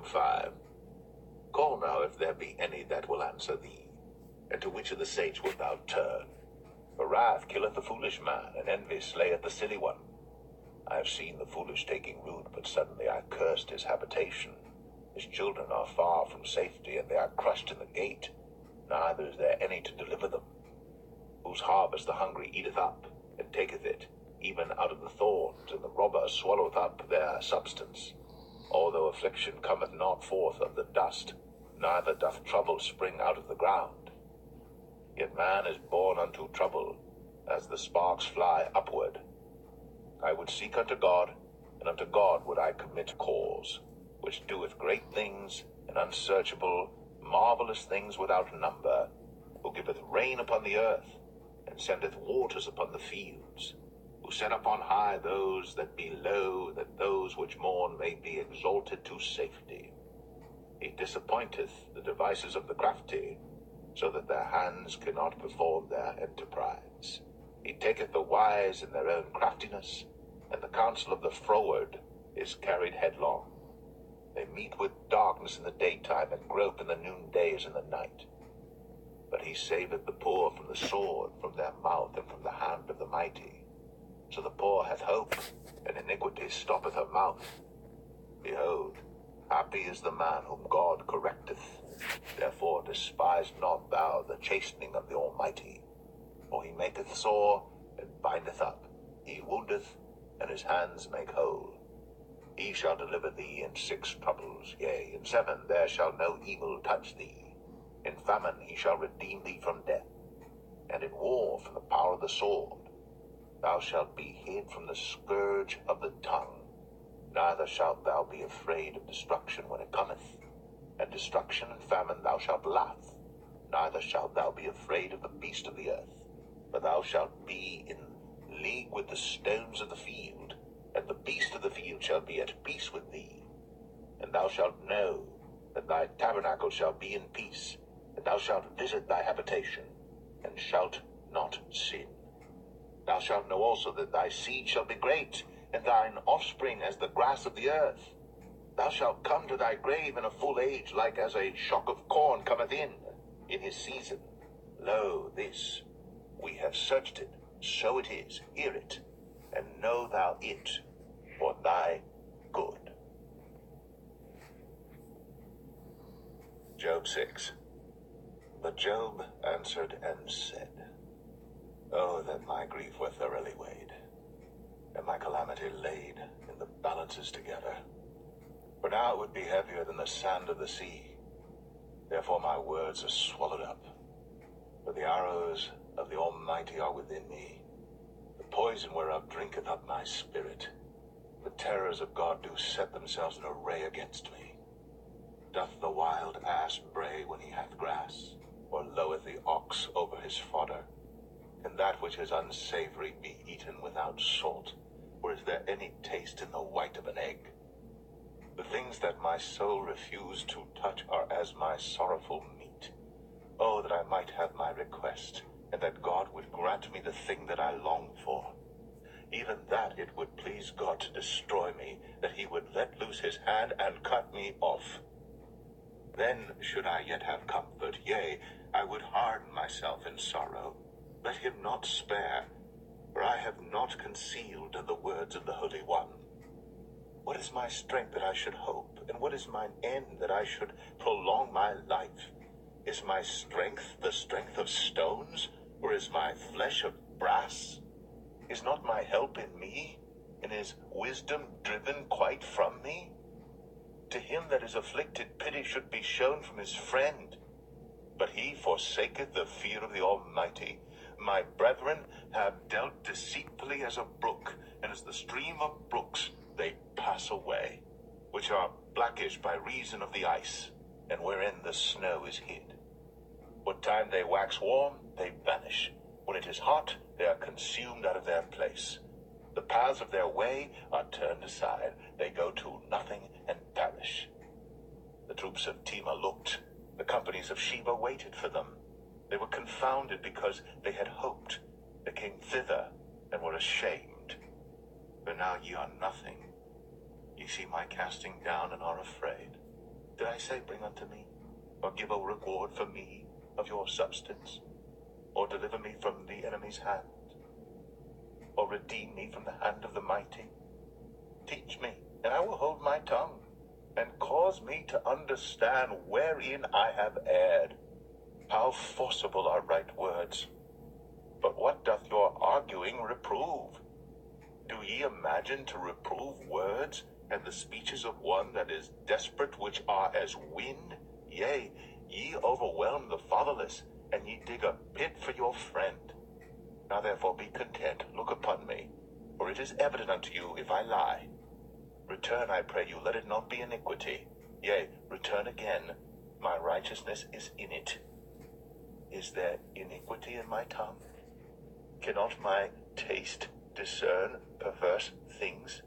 Job 5. Call now if there be any that will answer thee, and to which of the saints wilt thou turn? For wrath killeth the foolish man, and envy slayeth the silly one. I have seen the foolish taking root, but suddenly I cursed his habitation. His children are far from safety, and they are crushed in the gate, neither is there any to deliver them. Whose harvest the hungry eateth up, and taketh it, even out of the thorns, and the robber swalloweth up their substance. Although affliction cometh not forth of the dust, neither doth trouble spring out of the ground. Yet man is born unto trouble, as the sparks fly upward. I would seek unto God, and unto God would I commit cause, which doeth great things, and unsearchable, marvelous things without number, who giveth rain upon the earth, and sendeth waters upon the fields, who set up on high those that be low, that those which mourn may be exalted to safety. He disappointeth the devices of the crafty, so that their hands cannot perform their enterprise. He taketh the wise in their own craftiness, and the counsel of the froward is carried headlong. They meet with darkness in the daytime, and grope in the noondays and the night. But he saveth the poor from the sword, from their mouth, and from the hand of the mighty. So the poor hath hope, and iniquity stoppeth her mouth. Behold, happy is the man whom God correcteth. Therefore despise not thou the chastening of the Almighty. For he maketh sore, and bindeth up. He woundeth, and his hands make whole. He shall deliver thee in 6 troubles, yea, in 7 there shall no evil touch thee. In famine he shall redeem thee from death, and in war from the power of the sword. Thou shalt be hid from the scourge of the tongue, neither shalt thou be afraid of destruction when it cometh. And destruction and famine thou shalt laugh, neither shalt thou be afraid of the beast of the earth. For thou shalt be in league with the stones of the field, and the beast of the field shall be at peace with thee. And thou shalt know that thy tabernacle shall be in peace, and thou shalt visit thy habitation, and shalt not sin. Thou shalt know also that thy seed shall be great, and thine offspring as the grass of the earth. Thou shalt come to thy grave in a full age, like as a shock of corn cometh in his season. Lo, this, we have searched it, so it is, hear it, and know thou it for thy good. Job 6. But Job answered and said, Oh, that my grief were thoroughly weighed, and my calamity laid in the balances together. For now it would be heavier than the sand of the sea. Therefore my words are swallowed up. For the arrows of the Almighty are within me. The poison whereof drinketh up my spirit. The terrors of God do set themselves in array against me. Doth the wild ass bray when he hath grass, or loweth the ox over his fodder? Can that which is unsavory be eaten without salt, or is there any taste in the white of an egg? The things that my soul refused to touch are as my sorrowful meat. Oh, that I might have my request, and that God would grant me the thing that I long for. Even that it would please God to destroy me, that he would let loose his hand and cut me off. Then should I yet have comfort, yea, I would harden myself in sorrow. Let him not spare, for I have not concealed the words of the Holy One. What is my strength that I should hope, and what is mine end that I should prolong my life? Is my strength the strength of stones, or is my flesh of brass? Is not my help in me, and is wisdom driven quite from me? To him that is afflicted pity should be shown from his friend, but he forsaketh the fear of the Almighty. My brethren have dealt deceitfully as a brook, and as the stream of brooks they pass away, which are blackish by reason of the ice, and wherein the snow is hid. What time they wax warm, they vanish. When it is hot, they are consumed out of their place. The paths of their way are turned aside. They go to nothing and perish. The troops of Tema looked. The companies of Sheba waited for them. They were confounded because they had hoped. They came thither and were ashamed. For now ye are nothing. Ye see my casting down and are afraid. Did I say, bring unto me, or give a reward for me of your substance, or deliver me from the enemy's hand, or redeem me from the hand of the mighty? Teach me, and I will hold my tongue, and cause me to understand wherein I have erred. How forcible are right words! But what doth your arguing reprove? Do ye imagine to reprove words, and the speeches of one that is desperate, which are as wind? Yea, ye overwhelm the fatherless, and ye dig a pit for your friend. Now therefore be content, look upon me, for it is evident unto you if I lie. Return, I pray you, let it not be iniquity. Yea, return again, my righteousness is in it. Is there iniquity in my tongue? Cannot my taste discern perverse things?